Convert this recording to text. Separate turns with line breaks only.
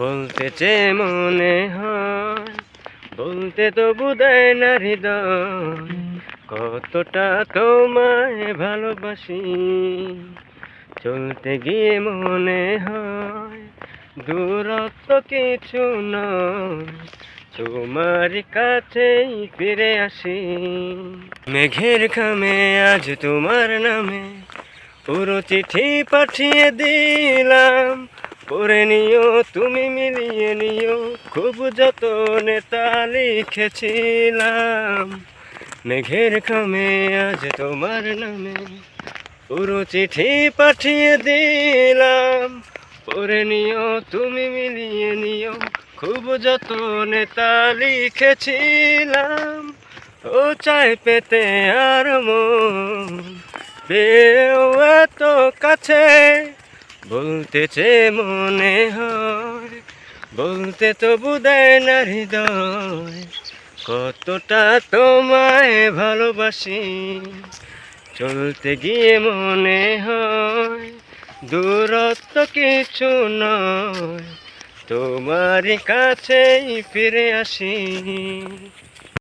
বলতে চেয়ে মনে হয়, বলতে তো বোধহয় না হৃদয়, কতটা তোমায় ভালোবাসি। চলতে গিয়ে মনে হয় দূরত্ব কিছু নয়, তোমার কাছেই ফিরে আসি। মেঘের খামে আজ তোমার নামে পুরো চিঠি পাঠিয়ে দিলাম, পড়ে নিও তুমি মিলিয়ে নিও, খুব যতনে তা লিখেছিলাম। মেঘের খামে আজ তোমার নামে পুরো চিঠি পাঠিয়ে দিলাম, পড়ে নিও তুমি মিলিয়ে নিও, খুব যতনে তা লিখেছিলাম। ও চাই পেতে আর মন পেয়েও এত কাছে, বলতে চেয়ে মনে হয়, বলতে তো বোধহয় না হৃদয়, কতটা তোমায় ভালোবাসি। চলতে গিয়ে মনে হয় দূরত্ব কিছু নয়, তোমার কাছেই ফিরে আসি।